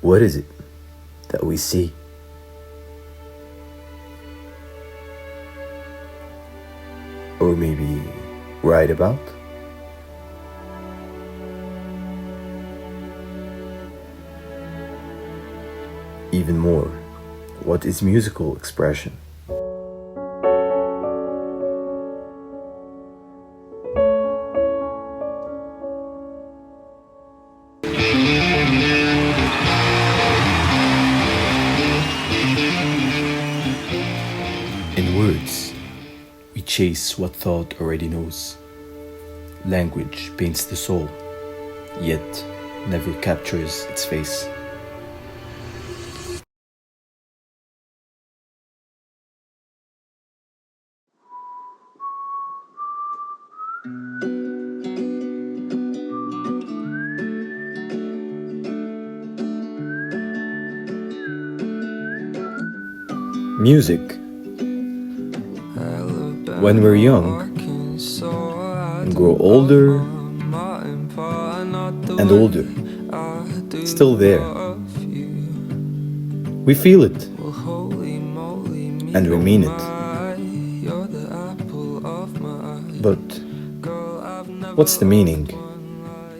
What is it that we see? Or maybe write about? Even more, what is musical expression? In words, we chase what thought already knows. Language paints the soul, yet never captures its face. Music. When we're young and grow older and older, it's still there. We feel it and we mean it. But what's the meaning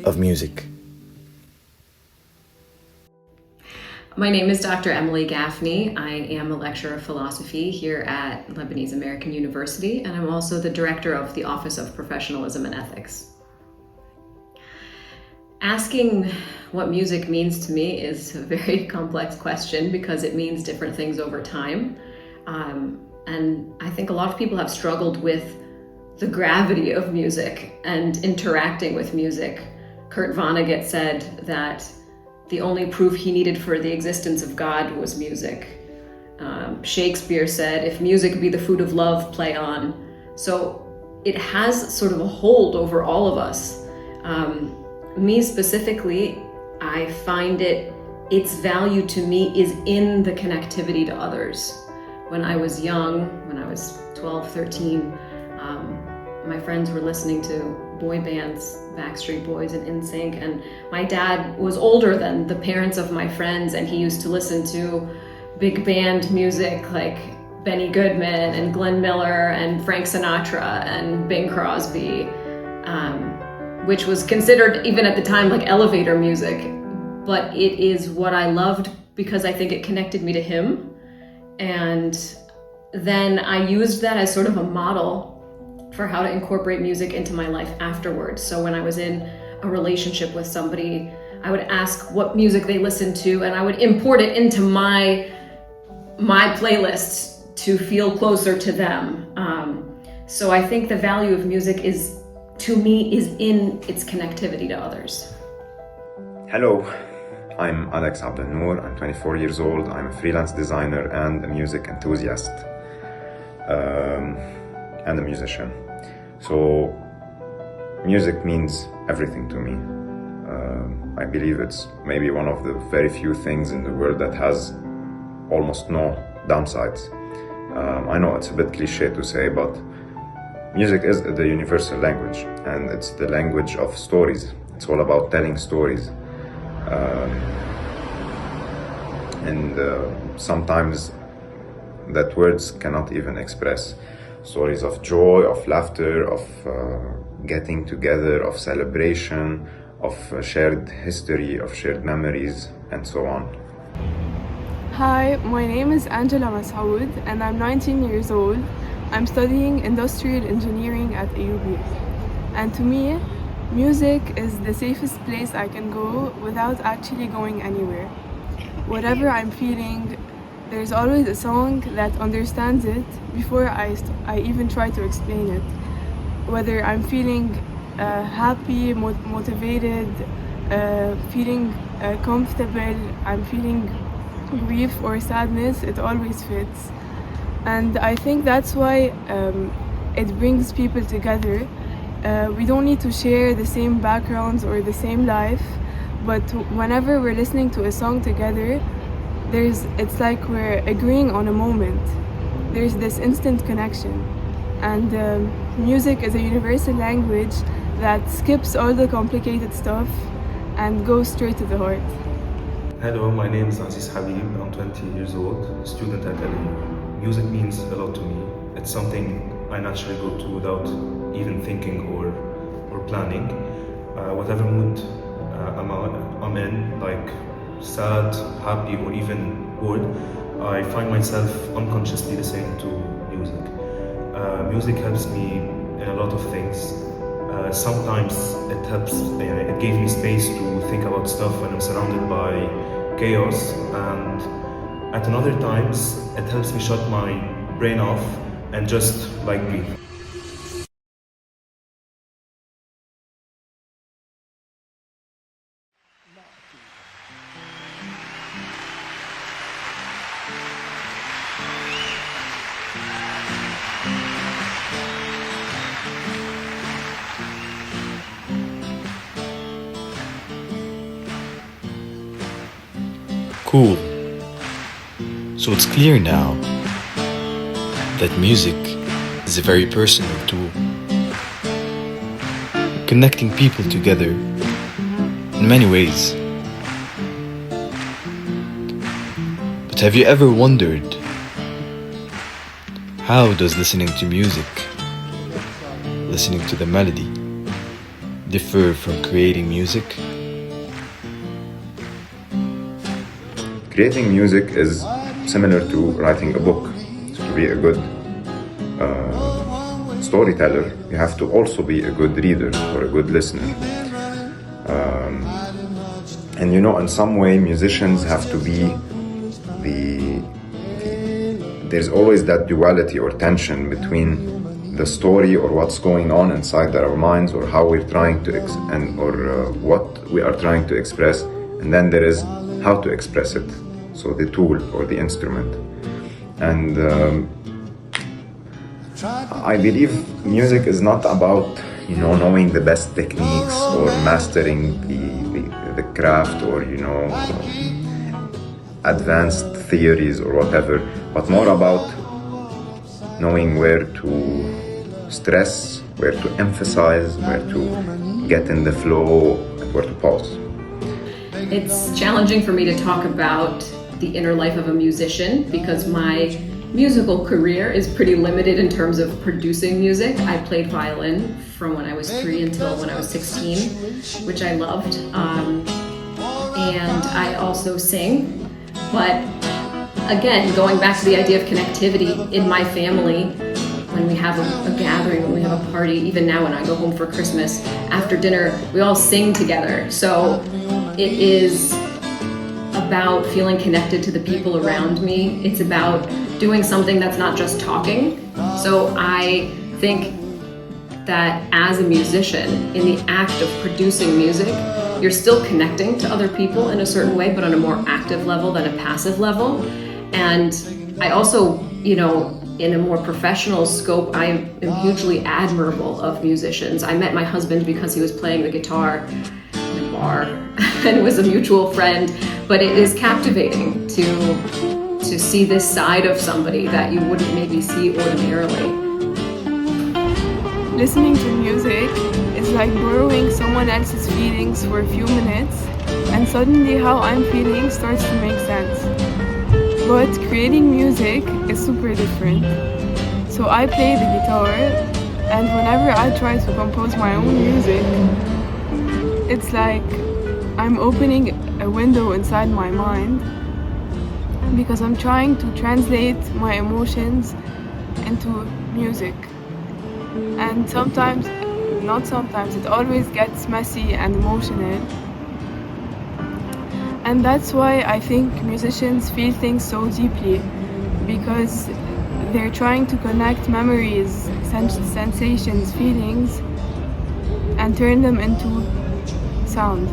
of music? My name is Dr. Emily Gaffney. I am a lecturer of philosophy here at Lebanese American University, and I'm also the director of the Office of Professionalism and Ethics. Asking what music means to me is a very complex question because it means different things over time. And I think a lot of people have struggled with the gravity of music and interacting with music. Kurt Vonnegut said that the only proof he needed for the existence of God was music. Shakespeare said, "If music be the food of love, play on." So it has sort of a hold over all of us. Me specifically, I find its value to me is in the connectivity to others. When I was young, when I was 12, 13, my friends were listening to boy bands, Backstreet Boys and NSYNC, and my dad was older than the parents of my friends, and he used to listen to big band music like Benny Goodman and Glenn Miller and Frank Sinatra and Bing Crosby, which was considered even at the time like elevator music. But it is what I loved because I think it connected me to him. And then I used that as sort of a model for how to incorporate music into my life afterwards. So when I was in a relationship with somebody, I would ask what music they listened to, and I would import it into my playlists to feel closer to them. So I think the value of music is, to me, is in its connectivity to others. Hello, I'm Alex Abdelnour. I'm 24 years old. I'm a freelance designer and a music enthusiast. And a musician. So music means everything to me. I believe it's maybe one of the very few things in the world that has almost no downsides. I know it's a bit cliche to say, but music is the universal language, and it's the language of stories. It's all about telling stories. And sometimes that words cannot even express. Stories of joy, of laughter, of getting together, of celebration, of shared history, of shared memories, and so on. Hi, my name is Angela Masoud and I'm 19 years old. I'm studying industrial engineering at AUB. And to me, music is the safest place I can go without actually going anywhere. Whatever I'm feeling, there's always a song that understands it before I even try to explain it. Whether I'm feeling happy, motivated, feeling comfortable, I'm feeling grief or sadness, it always fits. And I think that's why it brings people together. We don't need to share the same backgrounds or the same life, but whenever we're listening to a song together, it's like we're agreeing on a moment. There's this instant connection. And music is a universal language that skips all the complicated stuff and goes straight to the heart. Hello, my name is Aziz Habib. I'm 20 years old, student at LA. Music means a lot to me. It's something I naturally go to without even thinking or planning. Whatever mood I'm in, like sad, happy, or even bored, I find myself unconsciously listening to music. Music helps me in a lot of things. Sometimes it gave me space to think about stuff when I'm surrounded by chaos, and at another times it helps me shut my brain off and just like breathe. Cool. So it's clear now that music is a very personal tool, connecting people together in many ways. But have you ever wondered, how does listening to music, listening to the melody, differ from creating music? Creating music is similar to writing a book. So to be a good storyteller, you have to also be a good reader or a good listener. And in some way, musicians have to be there's always that duality or tension between the story or what's going on inside our minds, or how we're trying to what we are trying to express, and then there is how to express it, so the tool or the instrument. And I believe music is not about knowing the best techniques or mastering the craft, or advanced theories or whatever, but more about knowing where to stress, where to emphasize, where to get in the flow, and where to pause. It's challenging for me to talk about the inner life of a musician because my musical career is pretty limited in terms of producing music. I played violin from when I was 3 until when I was 16, which I loved. And I also sing. But again, going back to the idea of connectivity in my family, when we have a gathering, when we have a party, even now when I go home for Christmas, after dinner, we all sing together. So it is about feeling connected to the people around me. It's about doing something that's not just talking. So I think that as a musician, in the act of producing music, you're still connecting to other people in a certain way, but on a more active level than a passive level. And I also, in a more professional scope, I am hugely admirable of musicians. I met my husband because he was playing the guitar in a bar and was a mutual friend, but it is captivating to see this side of somebody that you wouldn't maybe see ordinarily. Listening to music is like borrowing someone else's feelings for a few minutes, and suddenly how I'm feeling starts to make sense. But creating music is super different. So I play the guitar, and whenever I try to compose my own music, it's like I'm opening a window inside my mind, because I'm trying to translate my emotions into music. And it always gets messy and emotional. And that's why I think musicians feel things so deeply, because they're trying to connect memories, sensations, feelings, and turn them into sound.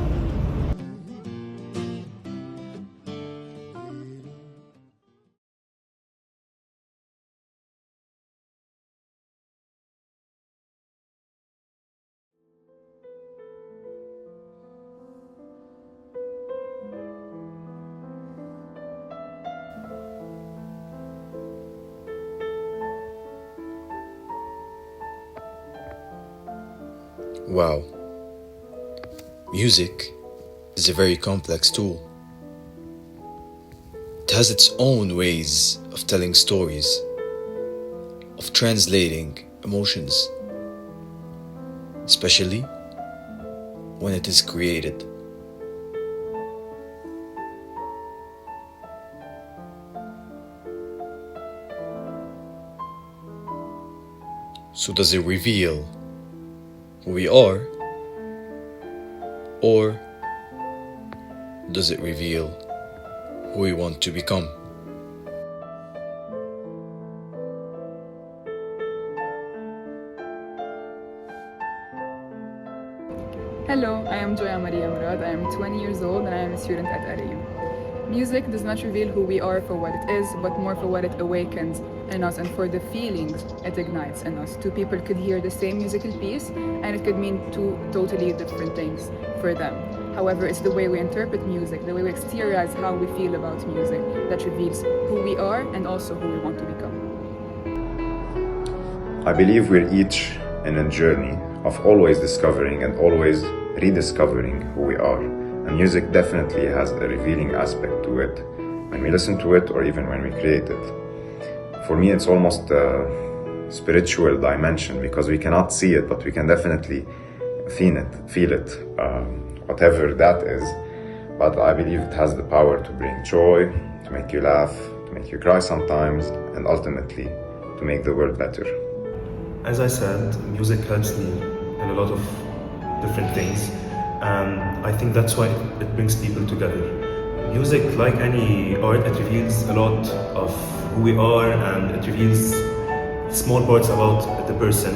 Wow. Music is a very complex tool. has its own ways of telling stories, of translating emotions, especially when it is created. So does it reveal who we are, or does it reveal who we want to become? Hello, I am Joya Maria Murad. I am 20 years old and I am a student at LAU. Music does not reveal who we are for what it is, but more for what it awakens in us and for the feelings it ignites in us. Two people could hear the same musical piece and it could mean two totally different things for them. However, it's the way we interpret music, the way we exteriorize how we feel about music that reveals who we are and also who we want to become. I believe we're each in a journey of always discovering and always rediscovering who we are. And music definitely has a revealing aspect to it when we listen to it or even when we create it. For me, it's almost a spiritual dimension because we cannot see it, but we can definitely feel it, whatever that is. But I believe it has the power to bring joy, to make you laugh, to make you cry sometimes, and ultimately to make the world better. As I said, music helps me in a lot of different things, and I think that's why it brings people together. Music, like any art, it reveals a lot of who we are and it reveals small parts about the person.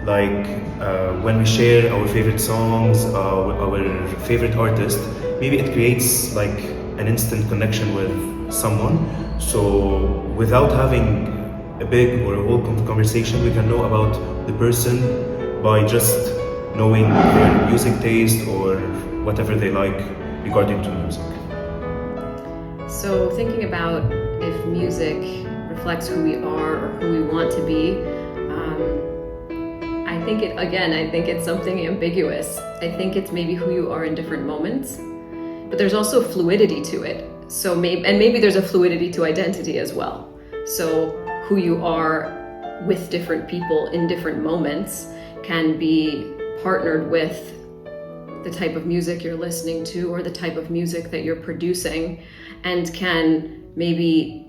Like when we share our favorite songs, our favorite artist, maybe it creates like an instant connection with someone. So without having a big or a whole conversation, we can know about the person by just knowing their music taste or whatever they like regarding to music. So thinking about if music reflects who we are or who we want to be, I think it's something ambiguous. I think it's maybe who you are in different moments, but there's also fluidity to it. So maybe there's a fluidity to identity as well. So who you are with different people in different moments can be partnered with the type of music you're listening to or the type of music that you're producing, and can maybe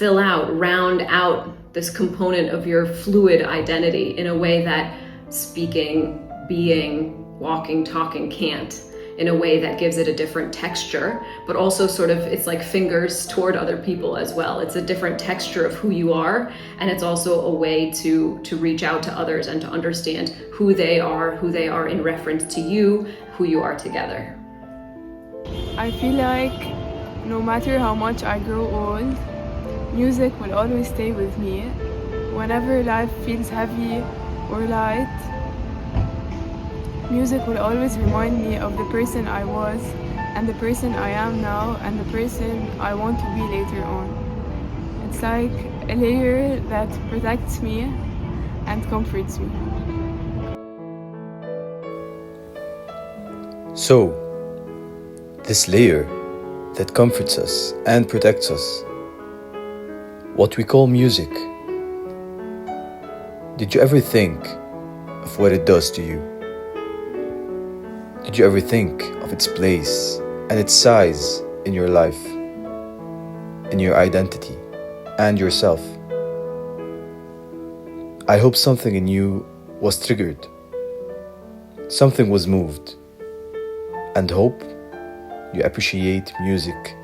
round out this component of your fluid identity in a way that speaking, being, walking, talking can't, in a way that gives it a different texture, but also sort of, it's like fingers toward other people as well. It's a different texture of who you are, and it's also a way to reach out to others and to understand who they are in reference to you, who you are together. I feel like no matter how much I grow old, music will always stay with me. Whenever life feels heavy or light, music will always remind me of the person I was and the person I am now and the person I want to be later on. It's like a layer that protects me and comforts me. So, this layer that comforts us and protects us, what we call music, did you ever think of what it does to you? Did you ever think of its place and its size in your life, in your identity, and yourself? I hope something in you was triggered, something was moved, and hope you appreciate music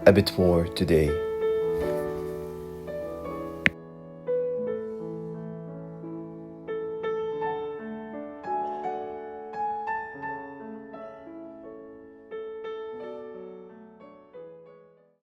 a bit more today.